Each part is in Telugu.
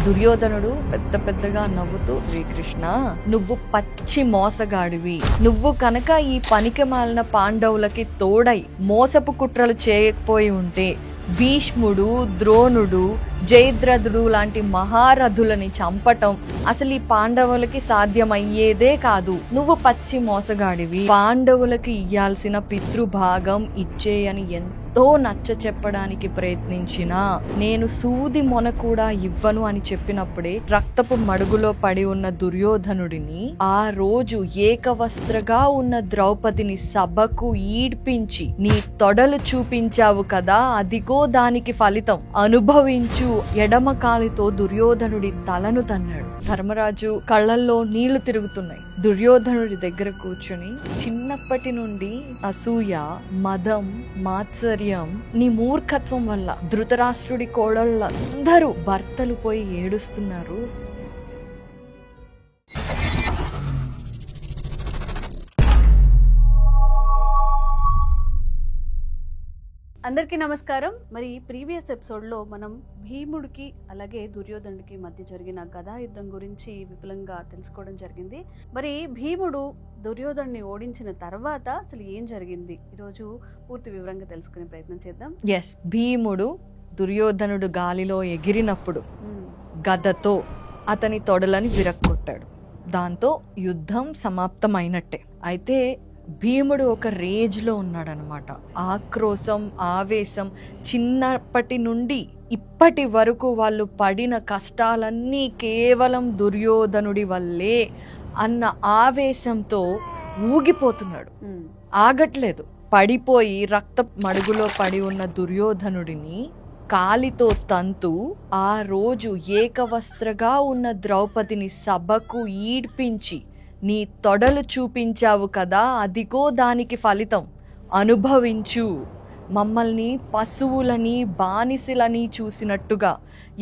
దుర్యోధనుడు పెద్ద పెద్దగా నవ్వుతూ, శ్రీకృష్ణ నువ్వు పచ్చి మోసగాడివి, నువ్వు కనుక ఈ పనికిమాలిన పాండవులకి తోడై మోసపు కుట్రలు చేయకపోయి ఉంటే భీష్ముడు, ద్రోణుడు, జయద్రథుడు లాంటి మహారథులని చంపటం అసలు ఈ పాండవులకి సాధ్యమయ్యేదే కాదు. నువ్వు పచ్చి మోసగాడివి. పాండవులకి ఇయ్యాల్సిన పితృభాగం ఇచ్చేయని ఎంతో నచ్చ చెప్పడానికి ప్రయత్నించినా నేను సూది మొన కూడా ఇవ్వను అని చెప్పినప్పుడే రక్తపు మడుగులో పడి ఉన్న దుర్యోధనుడిని ఆ రోజు ఏకవస్త్రగా ఉన్న ద్రౌపదిని సభకు ఈడ్పించి నీ తొడలు చూపించావు కదా, అదిగో దానికి ఫలితం అనుభవించు. ఎడమ కాలితో దుర్యోధనుడి తలను తన్నాడు. ధర్మరాజు కళ్ళల్లో నీళ్లు తిరుగుతున్నాయి. దుర్యోధనుడి దగ్గర కూర్చుని, చిన్నప్పటి నుండి అసూయ, మదం, మాత్సర్యం, నీ మూర్ఖత్వం వల్ల ధృతరాష్ట్రుడి కోడళ్ళందరూ భర్తలు పోయి ఏడుస్తున్నారు. అందరికీ నమస్కారం. మరి ప్రీవియస్ ఎపిసోడ్లో మనం భీముడికి అలాగే దుర్యోధనుడికి మధ్య జరిగిన గదా యుద్ధం గురించి విపులంగా తెలుసుకోవడం జరిగింది. మరి భీముడు దుర్యోధనుడిని ఓడించిన తర్వాత అసలు ఏం జరిగింది, ఈరోజు పూర్తి వివరంగా తెలుసుకునే ప్రయత్నం చేద్దాం. భీముడు దుర్యోధనుడు గాలిలో ఎగిరినప్పుడు గదతో అతని తొడలని విరక్కొట్టాడు. దాంతో యుద్ధం సమాప్తమైనట్టే. అయితే భీముడు ఒక రేజ్లో ఉన్నాడనమాట. ఆక్రోశం, ఆవేశం, చిన్నప్పటి నుండి ఇప్పటి వరకు వాళ్ళు పడిన కష్టాలన్నీ కేవలం దుర్యోధనుడి వల్లే అన్న ఆవేశంతో ఊగిపోతున్నాడు. ఆగట్లేదు. పడిపోయి రక్త మడుగులో పడి ఉన్న దుర్యోధనుడిని కాలితో తంతు ఆ రోజు ఏకవస్త్రగా ఉన్న ద్రౌపదిని సభకు ఈడ్పించి నీ తొడలు చూపించావు కదా, అదిగో దానికి ఫలితం అనుభవించు. మమ్మల్ని పశువులని, బానిసలని చూసినట్టుగా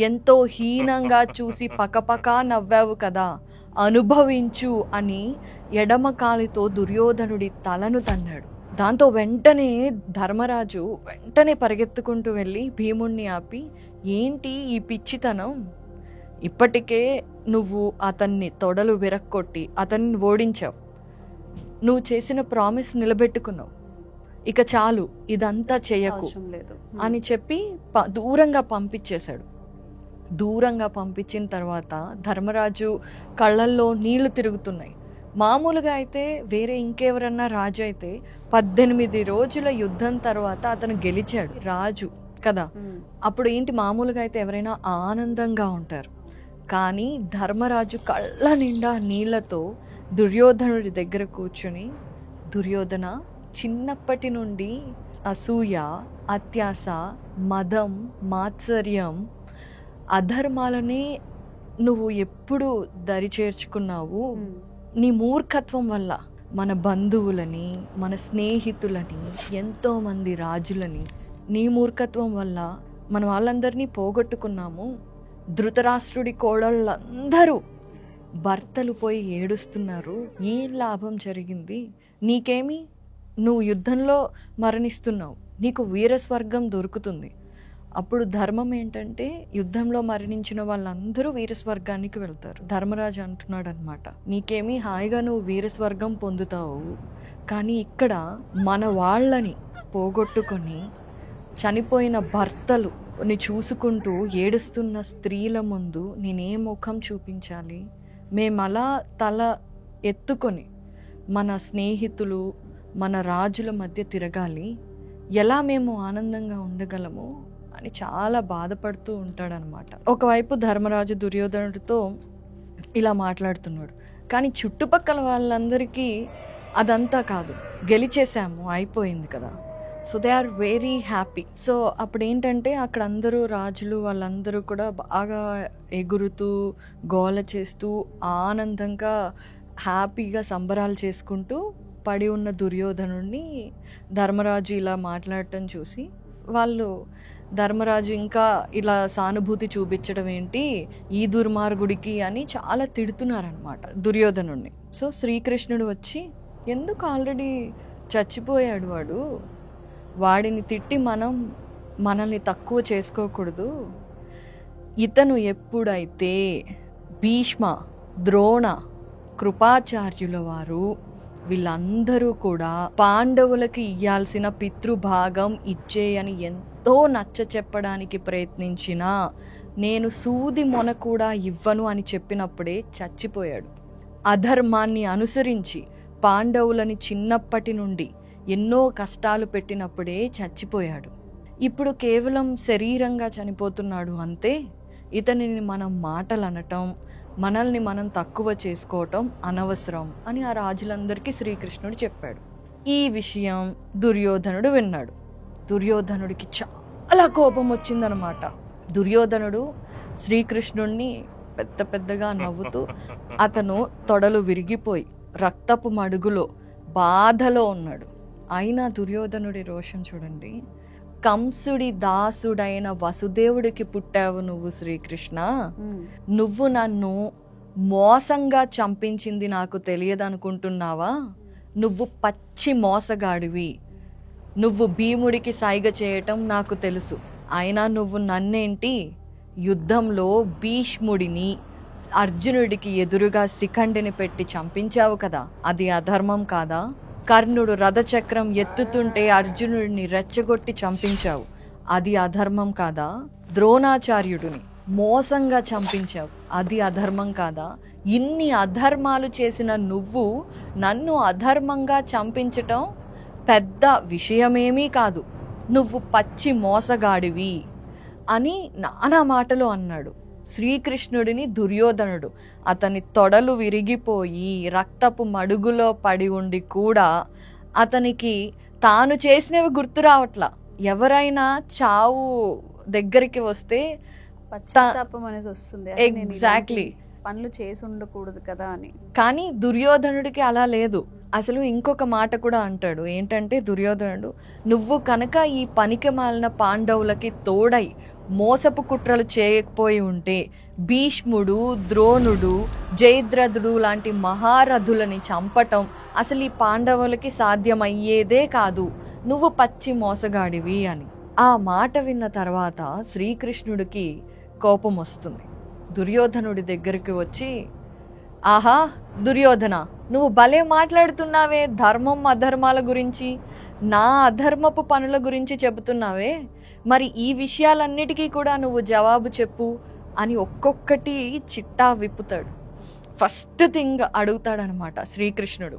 ఎంతో హీనంగా చూసి పకపకా నవ్వావు కదా, అనుభవించు అని ఎడమ కాలితో దుర్యోధనుడి తలను తన్నాడు. దాంతో వెంటనే ధర్మరాజు పరిగెత్తుకుంటూ వెళ్ళి భీముణ్ణి ఆపి, ఏంటి ఈ పిచ్చితనం? ఇప్పటికే నువ్వు అతన్ని తొడలు విరక్కొట్టి అతన్ని ఓడించావు. నువ్వు చేసిన ప్రామిస్ నిలబెట్టుకున్నావు. ఇక చాలు, ఇదంతా చేయకు అని చెప్పి దూరంగా పంపించేశాడు. దూరంగా పంపించిన తర్వాత ధర్మరాజు కళ్ళల్లో నీళ్లు తిరుగుతున్నాయి. మామూలుగా అయితే వేరే ఇంకెవరన్నా రాజు అయితే 18 రోజుల యుద్ధం తర్వాత అతను గెలిచాడు, రాజు కదా. అప్పుడు ఏంటి, మామూలుగా అయితే ఎవరైనా ఆనందంగా ఉంటారు. కానీ ధర్మరాజు కళ్ళ నిండా నీళ్లతో దుర్యోధనుడి దగ్గర కూర్చుని, దుర్యోధన, చిన్నప్పటి నుండి అసూయ, అత్యాస, మదం, మాత్సర్యం, అధర్మాలని నువ్వు ఎప్పుడు దరి చేర్చుకున్నావు. నీ మూర్ఖత్వం వల్ల మన బంధువులని, మన స్నేహితులని, ఎంతోమంది రాజులని నీ మూర్ఖత్వం వల్ల మన వాళ్ళందరినీ పోగొట్టుకున్నాము. ధృతరాష్ట్రుడి కోడళ్ళందరూ భర్తలు పోయి ఏడుస్తున్నారు. ఏం లాభం జరిగింది నీకేమి? నువ్వు యుద్ధంలో మరణిస్తున్నావు, నీకు వీరస్వర్గం దొరుకుతుంది. అప్పుడు ధర్మం ఏంటంటే యుద్ధంలో మరణించిన వాళ్ళందరూ వీరస్వర్గానికి వెళ్తారు. ధర్మరాజు అంటున్నాడు అనమాట, నీకేమి హాయిగా నువ్వు వీరస్వర్గం పొందుతావు, కానీ ఇక్కడ మన వాళ్ళని పోగొట్టుకొని చనిపోయిన భర్తలు ని చూసుకుంటూ ఏడుస్తున్న స్త్రీల ముందు నేనే ముఖం చూపించాలి? మేమలా తల ఎత్తుకొని మన స్నేహితులు, మన రాజుల మధ్య తిరగాలి, ఎలా మేము ఆనందంగా ఉండగలము అని చాలా బాధపడుతూ ఉంటాడనమాట. ఒకవైపు ధర్మరాజు దుర్యోధనుడితో ఇలా మాట్లాడుతున్నాడు, కానీ చుట్టుపక్కల వాళ్ళందరికీ అదంతా కాదు, గెలిచేసాము, అయిపోయింది కదా. So they are very happy. So అప్పుడు ఏంటంటే అక్కడ అందరూ రాజులు వాళ్ళందరూ కూడా బాగా ఎగురుతూ, గోల చేస్తూ, ఆనందంగా హ్యాపీగా సంబరాలు చేసుకుంటూ పడి ఉన్న దుర్యోధనుడిని ధర్మరాజు ఇలా మాట్లాడటం చూసి వాళ్ళు, ధర్మరాజు ఇంకా ఇలా సానుభూతి చూపించడం ఏంటి ఈ దుర్మార్గుడికి అని చాలా తిడుతున్నారనమాట దుర్యోధనుడిని. సో శ్రీకృష్ణుడు వచ్చి, ఎందుకు, ఆల్రెడీ చచ్చిపోయాడు వాడు, వాడిని తిట్టి మనల్ని తక్కువ చేసుకోకూడదు. ఇతను ఎప్పుడైతే భీష్మ, ద్రోణ, కృపాచార్యుల వారు వీళ్ళందరూ కూడా పాండవులకి ఇయ్యాల్సిన పితృభాగం ఇచ్చేయని ఎంతో నచ్చ చెప్పడానికి ప్రయత్నించినా నేను సూది మొన కూడా ఇవ్వను అని చెప్పినప్పుడే చచ్చిపోయాడు. అధర్మాన్ని అనుసరించి పాండవులని చిన్నప్పటి నుండి ఎన్నో కష్టాలు పెట్టినప్పుడే చచ్చిపోయాడు. ఇప్పుడు కేవలం శరీరంగా చనిపోతున్నాడు అంతే. ఇతనిని మనం మాటలు అనటం, మనల్ని మనం తక్కువ చేసుకోవటం అనవసరం అని ఆ రాజులందరికీ శ్రీకృష్ణుడు చెప్పాడు. ఈ విషయం దుర్యోధనుడు విన్నాడు. దుర్యోధనుడికి చాలా కోపం వచ్చిందనమాట. దుర్యోధనుడు శ్రీకృష్ణుడిని పెద్ద పెద్దగా నవ్వుతూ అతను తొడలు విరిగిపోయి రక్తపు మడుగులో బాధలో ఉన్నాడు. అయినా దుర్యోధనుడి రోషం చూడండి. కంసుడి దాసుడైన వసుదేవుడికి పుట్టావు నువ్వు శ్రీకృష్ణ. నువ్వు నన్ను మోసంగా చంపించింది నాకు తెలియదనుకుంటున్నావా? నువ్వు పచ్చి మోసగాడివి. నువ్వు భీముడికి సైగ చేయటం నాకు తెలుసు. అయినా నువ్వు నన్నేంటి యుద్ధంలో భీష్ముడిని అర్జునుడికి ఎదురుగా శిఖండిని పెట్టి చంపించావు కదా, అది అధర్మం కాదా? కర్ణుడు రథచక్రం ఎత్తుతుంటే అర్జునుడిని రెచ్చగొట్టి చంపించావు, అది అధర్మం కాదా? ద్రోణాచార్యుడిని మోసంగా చంపించావు, అది అధర్మం కాదా? ఇన్ని అధర్మాలు చేసిన నువ్వు నన్ను అధర్మంగా చంపించటం పెద్ద విషయమేమీ కాదు. నువ్వు పచ్చి మోసగాడివి అని నానా మాటలు అన్నాడు శ్రీకృష్ణుడిని దుర్యోధనుడు. అతని తొడలు విరిగిపోయి రక్తపు మడుగులో పడి ఉండి కూడా అతనికి తాను చేసినవి గుర్తు రావట్లా. ఎవరైనా చావు దగ్గరికి వస్తే పశ్చాత్తాపం అనేది వస్తుంది. ఎగ్జాక్ట్లీ, పనులు చేసి ఉండకూడదు కదా అని. కానీ దుర్యోధనుడికి అలా లేదు. అసలు ఇంకొక మాట కూడా అంటాడు. ఏంటంటే దుర్యోధనుడు, నువ్వు కనుక ఈ పనికిమాలిన పాండవులకి తోడై మోసపు కుట్రలు చేయకపోయి ఉంటే భీష్ముడు, ద్రోణుడు, జయద్రథుడు లాంటి మహారథులని చంపటం అసలు ఈ పాండవులకి సాధ్యమయ్యేదే కాదు. నువ్వు పచ్చి మోసగాడివి అని. ఆ మాట విన్న తర్వాత శ్రీకృష్ణుడికి కోపం వస్తుంది. దుర్యోధనుడి దగ్గరికి వచ్చి, ఆహా దుర్యోధన, నువ్వు భలే మాట్లాడుతున్నావే ధర్మం అధర్మాల గురించి, నా అధర్మపు పనుల గురించి చెబుతున్నావే, మరి ఈ విషయాలన్నిటికీ కూడా నువ్వు జవాబు చెప్పు అని ఒక్కొక్కటి చిట్టా విప్పుతాడు. ఫస్ట్ థింగ్ అడుగుతాడనమాట శ్రీకృష్ణుడు,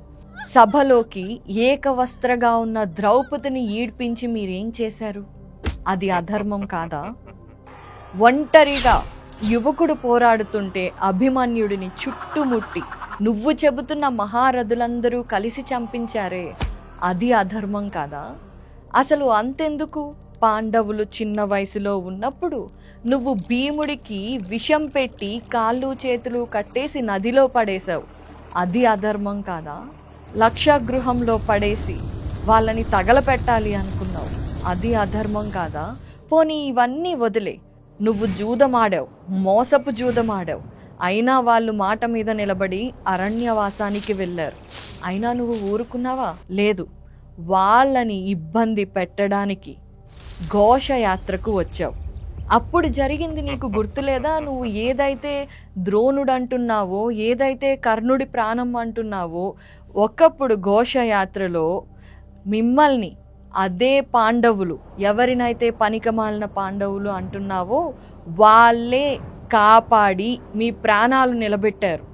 సభలోకి ఏకవస్త్రగా ఉన్న ద్రౌపదిని ఈడ్పించి మీరేం చేశారు, అది అధర్మం కాదా? ఒంటరిగా యువకుడు పోరాడుతుంటే అభిమన్యుడిని చుట్టుముట్టి నువ్వు చెబుతున్న మహారథులందరూ కలిసి చంపించారే, అది అధర్మం కాదా? అసలు అంతెందుకు, పాండవులు చిన్న వయసులో ఉన్నప్పుడు నువ్వు భీముడికి విషం పెట్టి కాళ్ళు చేతులు కట్టేసి నదిలో పడేశావు, అది అధర్మం కాదా? లక్షగృహంలో పడేసి వాళ్ళని తగలపెట్టాలి అనుకున్నావు, అది అధర్మం కాదా? పోనీ ఇవన్నీ వదిలే, నువ్వు జూదమాడావు, మోసపు జూదమాడావు, అయినా వాళ్ళు మాట మీద నిలబడి అరణ్యవాసానికి వెళ్ళారు, అయినా నువ్వు ఊరుకున్నావా? లేదు, వాళ్ళని ఇబ్బంది పెట్టడానికి ఘోషయాత్రకు వచ్చావు. అప్పుడు జరిగింది నీకు గుర్తులేదా? నువ్వు ఏదైతే ద్రోణుడు అంటున్నావో, ఏదైతే కర్ణుడి ప్రాణం అంటున్నావో, ఒకప్పుడు ఘోషయాత్రలో మిమ్మల్ని అదే పాండవులు, ఎవరినైతే పనికిమాలిన పాండవులు అంటున్నావో వాళ్ళే కాపాడి మీ ప్రాణాలు నిలబెట్టారు.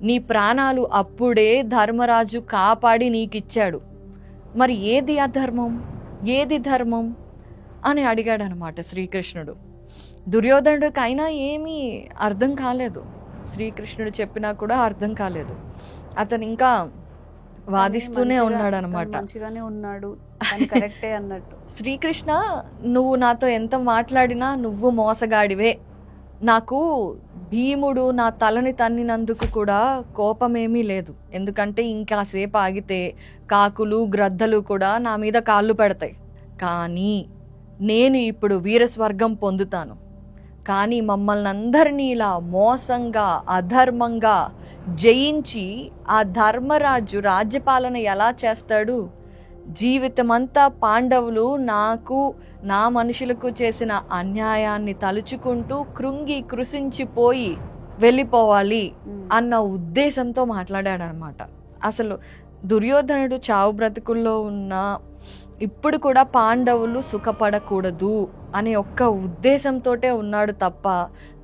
నీ ప్రాణాలు అప్పుడే ధర్మరాజు కాపాడి నీకిచ్చాడు. మరి ఏది అధర్మం, ఏది ధర్మం అని అడిగాడనమాట శ్రీకృష్ణుడు. దుర్యోధనుడికి అయినా ఏమీ అర్థం కాలేదు. శ్రీకృష్ణుడు చెప్పినా కూడా అర్థం కాలేదు. అతను ఇంకా వాదిస్తూనే ఉన్నాడు అనమాట. మంచిగానే ఉన్నాడు, కరెక్టే అన్నట్టు. శ్రీకృష్ణ, నువ్వు నాతో ఎంత మాట్లాడినా నువ్వు మోసగాడివే. నాకు భీముడు నా తలని తన్నినందుకు కూడా కోపమేమీ లేదు. ఎందుకంటే ఇంకాసేపు ఆగితే కాకులు గ్రద్దలు కూడా నా మీద కాళ్ళు పెడతాయి. కానీ నేను ఇప్పుడు వీరస్వర్గం పొందుతాను. కానీ మమ్మల్ని అందరినీ ఇలా మోసంగా అధర్మంగా జయించి ఆ ధర్మరాజు రాజ్యపాలన ఎలా చేస్తాడు? జీవితమంతా పాండవులు నాకు నా మనుషులకు చేసిన అన్యాయాన్ని తలుచుకుంటూ కృంగి కృషించిపోయి వెళ్ళిపోవాలి అన్న ఉద్దేశంతో మాట్లాడాడనమాట. అసలు దుర్యోధనుడు చావు బ్రతుకుల్లో ఉన్న ఇప్పుడు కూడా పాండవులు సుఖపడకూడదు అనే ఒక్క ఉద్దేశంతోటే ఉన్నాడు తప్ప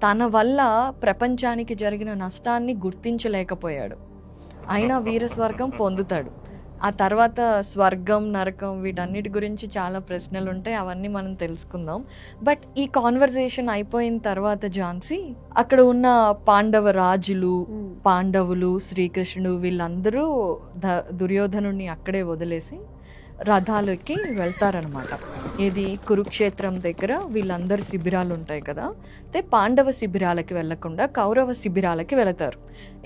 తన వల్ల ప్రపంచానికి జరిగిన నష్టాన్ని గుర్తించలేకపోయాడు. అయినా వీరస్వర్గం పొందుతాడు. ఆ తర్వాత స్వర్గం, నరకం వీటన్నిటి గురించి చాలా ప్రశ్నలు ఉంటాయి, అవన్నీ మనం తెలుసుకుందాం. బట్ ఈ కాన్వర్జేషన్ అయిపోయిన తర్వాత ఝాన్సీ అక్కడ ఉన్న పాండవ రాజులు, పాండవులు, శ్రీకృష్ణుడు వీళ్ళందరూ దుర్యోధనుడిని అక్కడే వదిలేసి రథాలకి వెళ్తారనమాట. ఇది కురుక్షేత్రం దగ్గర వీళ్ళందరి శిబిరాలు ఉంటాయి కదా, అయితే పాండవ శిబిరాలకి వెళ్లకుండా కౌరవ శిబిరాలకి వెళతారు.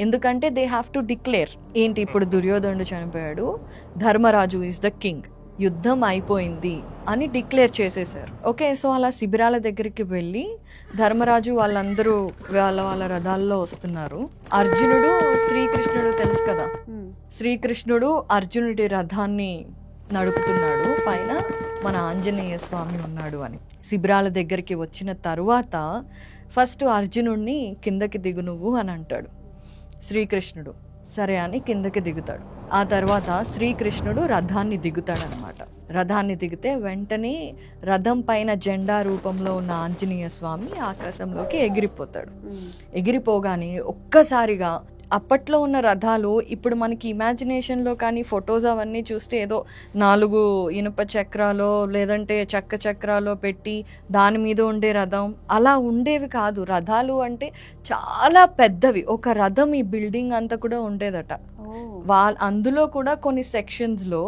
ఎందుకంటే దే హ్యావ్ టు డిక్లేర్ ఏంటి, ఇప్పుడు దుర్యోధనుడు చనిపోయాడు, ధర్మరాజు ఈజ్ ద కింగ్, యుద్ధం అయిపోయింది అని డిక్లేర్ చేసేసారు. ఓకే, సో అలా శిబిరాల దగ్గరికి వెళ్ళి ధర్మరాజు వాళ్ళందరూ వాళ్ళ రథాల్లో వస్తున్నారు. అర్జునుడు, శ్రీకృష్ణుడు తెలుసు కదా, శ్రీకృష్ణుడు అర్జునుడి రథాన్ని నడుపుతున్నాడు, పైన మన ఆంజనేయ స్వామి ఉన్నాడు అని. శిబిరాల దగ్గరికి వచ్చిన తరువాత ఫస్ట్ అర్జునుడిని కిందకి దిగు నువ్వు అని అంటాడు శ్రీకృష్ణుడు. సరే అని కిందకి దిగుతాడు. ఆ తర్వాత శ్రీకృష్ణుడు రథాన్ని దిగుతాడనమాట. రథాన్ని దిగితే వెంటనే రథం పైన జెండా రూపంలో ఉన్న ఆంజనేయ స్వామి ఆకాశంలోకి ఎగిరిపోతాడు. ఎగిరిపోగానే ఒక్కసారిగా అప్పట్లో ఉన్న రథాలు ఇప్పుడు మనకి ఇమాజినేషన్లో కానీ ఫొటోస్ అవన్నీ చూస్తే ఏదో 4 ఇనుప చక్రాలో లేదంటే చెక్క చక్రాలో పెట్టి దాని మీద ఉండే రథం అలా ఉండేవి కాదు. రథాలు అంటే చాలా పెద్దవి, ఒక రథం ఈ బిల్డింగ్ అంతా కూడా ఉండేదట. అందులో కూడా కొన్ని సెక్షన్స్లో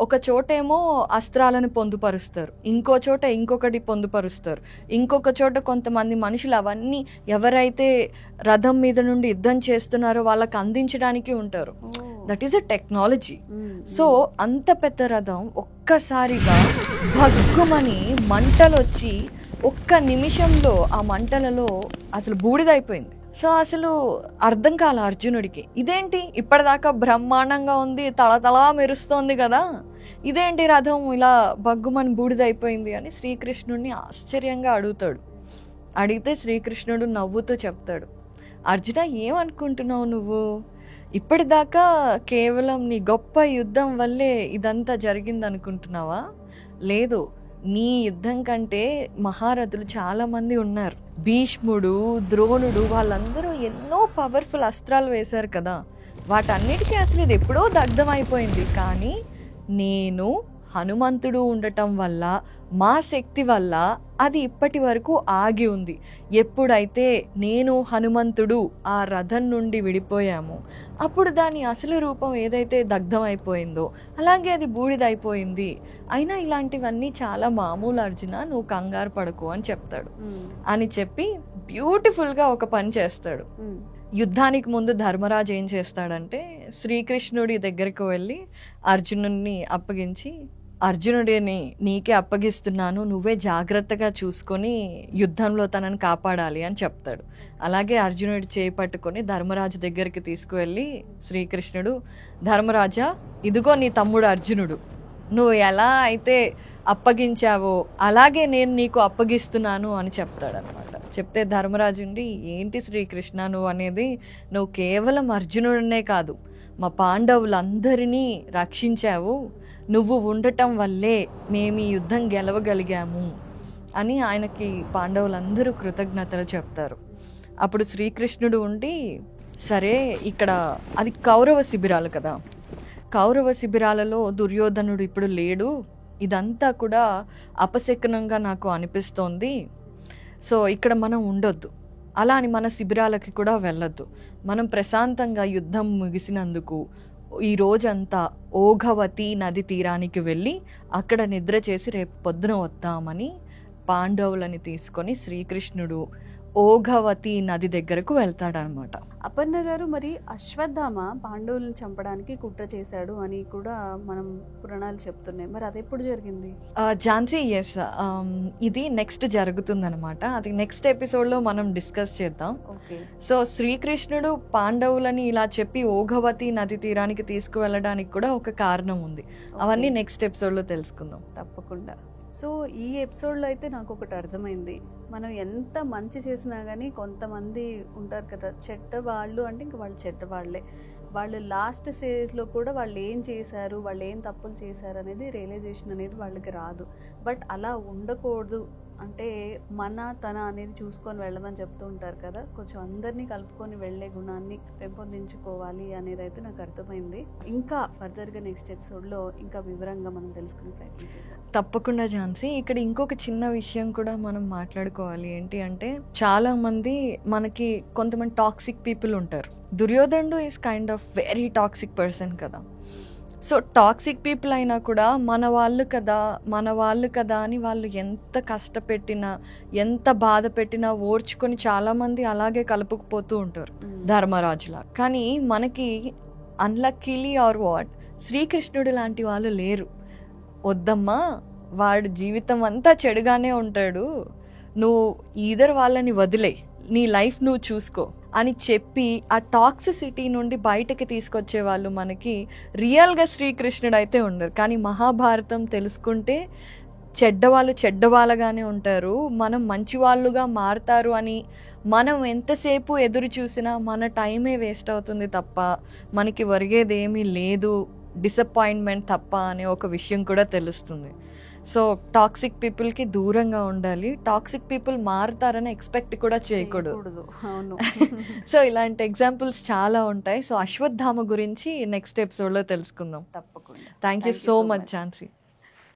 ఒక చోటేమో అస్త్రాలను పొందుపరుస్తారు, ఇంకో చోట ఇంకొకటి పొందుపరుస్తారు, ఇంకొక చోట కొంతమంది మనుషులు అవన్నీ ఎవరైతే రథం మీద నుండి యుద్ధం చేస్తున్నారో వాళ్ళకి అందించడానికి ఉంటారు. That is a technology. So అంత పెద్ద రథం ఒక్కసారిగా భగ్గుమని మంటలు వచ్చి ఒక్క నిమిషంలో ఆ మంటలలో అసలు బూడిదైపోయింది. సో అసలు అర్థం కాల అర్జునుడికి, ఇదేంటి ఇప్పటిదాకా బ్రహ్మాండంగా ఉంది, తలతలా మెరుస్తోంది కదా, ఇదేంటి రథం ఇలా బగ్గుమని బూడిదైపోయింది అని శ్రీకృష్ణుడిని ఆశ్చర్యంగా అడుగుతాడు. అడిగితే శ్రీకృష్ణుడు నవ్వుతూ చెప్తాడు, అర్జున ఏమనుకుంటున్నావు నువ్వు, ఇప్పటిదాకా కేవలం నీ గొప్ప యుద్ధం వల్లే ఇదంతా జరిగింది అనుకుంటున్నావా? లేదు, నీ యుద్ధం కంటే మహారథులు చాలా మంది ఉన్నారు. భీష్ముడు, ద్రోణుడు వాళ్ళందరూ ఎన్నో పవర్ఫుల్ అస్త్రాలు వేశారు కదా, వాటన్నిటికీ అసలు ఇది ఎప్పుడో దగ్ధం అయిపోయింది. కానీ నేను హనుమంతుడు ఉండటం వల్ల, మా శక్తి వల్ల అది ఇప్పటి వరకు ఆగి ఉంది. ఎప్పుడైతే నేను హనుమంతుడు ఆ రథం నుండి విడిపోయామో అప్పుడు దాని అసలు రూపం ఏదైతే దగ్ధం అయిపోయిందో అలాగే అది బూడిదైపోయింది. అయినా ఇలాంటివన్నీ చాలా మామూలు అర్జున, నువ్వు కంగారు పడకు అని చెప్తాడు. అని చెప్పి బ్యూటిఫుల్గా ఒక పని చేస్తాడు. యుద్ధానికి ముందు ధర్మరాజు ఏం చేస్తాడంటే శ్రీకృష్ణుడి దగ్గరికి వెళ్ళి అర్జునుడిని అప్పగించి, అర్జునుడిని నీకే అప్పగిస్తున్నాను, నువ్వే జాగ్రత్తగా చూసుకొని యుద్ధంలో తనని కాపాడాలి అని చెప్తాడు. అలాగే అర్జునుడి చేయి పట్టుకొని ధర్మరాజు దగ్గరికి తీసుకువెళ్ళి శ్రీకృష్ణుడు, ధర్మరాజా ఇదిగో నీ తమ్ముడు అర్జునుడు, నువ్వు ఎలా అయితే అప్పగించావో అలాగే నేను నీకు అప్పగిస్తున్నాను అని చెప్తాడనమాట. చెప్తే ధర్మరాజుండి, ఏంటి శ్రీకృష్ణ నువ్వు అనేది, నువ్వు కేవలం అర్జునుడినే కాదు మా పాండవులందరినీ రక్షించావు, నువ్వు ఉండటం వల్లే మేము ఈ యుద్ధం గెలవగలిగాము అని ఆయనకి పాండవులందరూ కృతజ్ఞతలు చెప్తారు. అప్పుడు శ్రీకృష్ణుడు ఉండి, సరే ఇక్కడ అది కౌరవ శిబిరాలు కదా, కౌరవ శిబిరాలలో దుర్యోధనుడు ఇప్పుడు లేడు, ఇదంతా కూడా అపశకునంగా నాకు అనిపిస్తోంది. సో ఇక్కడ మనం ఉండొద్దు, అలా అని మన శిబిరాలకి కూడా వెళ్ళొద్దు. మనం ప్రశాంతంగా యుద్ధం ముగిసినందుకు ఈ రోజంతా ఓఘవతి నది తీరానికి వెళ్ళి అక్కడ నిద్ర చేసి రేపు పొద్దున వద్దామని పాండవులని తీసుకొని శ్రీకృష్ణుడు ఓఘవతి నది దగ్గరకు వెళ్తాడనమాట. అపర్ణ గారు, మరి అశ్వత్థామ పాండవులను చంపడానికి కుట్ర చేశాడు అని కూడా మనం పురాణాలు చెప్తున్నాయి, మరి అది ఎప్పుడు జరిగింది? ఝాన్సీ, ఎస్, ఇది నెక్స్ట్ జరుగుతుందనమాట. అది నెక్స్ట్ ఎపిసోడ్లో మనం డిస్కస్ చేద్దాం. సో శ్రీకృష్ణుడు పాండవులని ఇలా చెప్పి ఓఘవతి నది తీరానికి తీసుకువెళ్ళడానికి కూడా ఒక కారణం ఉంది. అవన్నీ నెక్స్ట్ ఎపిసోడ్లో తెలుసుకుందాం తప్పకుండా. సో ఈ ఎపిసోడ్లో అయితే నాకు ఒకటి అర్థమైంది, మనం ఎంత మంచి చేసినా కానీ కొంతమంది ఉంటారు కదా చెడ్డ వాళ్ళు, అంటే ఇంక వాళ్ళు చెడ్డ వాళ్ళే. వాళ్ళు లాస్ట్ స్టేజ్లో కూడా వాళ్ళు ఏం చేశారు, వాళ్ళు ఏం తప్పులు చేశారు అనేది రియలైజేషన్ అనేది వాళ్ళకి రాదు. బట్ అలా ఉండకూడదు, అంటే మన తన అనేది చూసుకొని వెళ్ళమని చెప్తూ ఉంటారు కదా. కొంచెం అందరినీ కలుపుకొని వెళ్ళే గుణాన్ని పెంపొందించుకోవాలి అనేది అయితే నాకు అర్థమైంది. ఇంకా ఫర్దర్గా నెక్స్ట్ ఎపిసోడ్లో ఇంకా వివరంగా మనం తెలుసుకునే ప్రయత్నం చేద్దాం. తప్పకుండా ఝాన్సీ. ఇక్కడ ఇంకొక చిన్న విషయం కూడా మనం మాట్లాడుకోవాలి. ఏంటి అంటే చాలా మంది మనకి కొంతమంది టాక్సిక్ పీపుల్ ఉంటారు. దుర్యోధనుడు is kind of very toxic person కదా. సో టాక్సిక్ పీపుల్ అయినా కూడా మన వాళ్ళు కదా అని వాళ్ళు ఎంత కష్టపెట్టినా ఎంత బాధ పెట్టినా ఓర్చుకొని చాలామంది అలాగే కలుపుకుపోతూ ఉంటారు ధర్మరాజులా. కానీ మనకి అన్లక్కీలీ ఆర్ వాట్ శ్రీకృష్ణుడు లాంటి వాళ్ళు లేరు. వద్దమ్మా, వాడు జీవితం అంతా చెడుగానే ఉంటాడు, నువ్వు ఈధర్ వాళ్ళని వదిలే, నీ లైఫ్ నువ్వు చూసుకో అని చెప్పి ఆ టాక్సిసిటీ నుండి బయటకి తీసుకొచ్చే వాళ్ళు మనకి రియల్గా శ్రీకృష్ణుడు అయితే ఉండరు. కానీ మహాభారతం తెలుసుకుంటే చెడ్డవాళ్ళగానే ఉంటారు, మనం మంచి వాళ్ళుగా మారుతారు అని మనం ఎంతసేపు ఎదురు చూసినా మన టైమే వేస్ట్ అవుతుంది తప్ప మనకి ఒరిగేది ఏమీ లేదు, డిసప్పాయింట్మెంట్ తప్ప అనే ఒక విషయం కూడా తెలుస్తుంది. సో టాక్సిక్ పీపుల్కి దూరంగా ఉండాలి. టాక్సిక్ పీపుల్ మారుతారని ఎక్స్పెక్ట్ కూడా చేయకూడదు. సో ఇలాంటి ఎగ్జాంపుల్స్ చాలా ఉంటాయి. సో అశ్వత్థామ గురించి నెక్స్ట్ ఎపిసోడ్లో తెలుసుకుందాం. తప్పకుండా. Thank you so much Jhansi.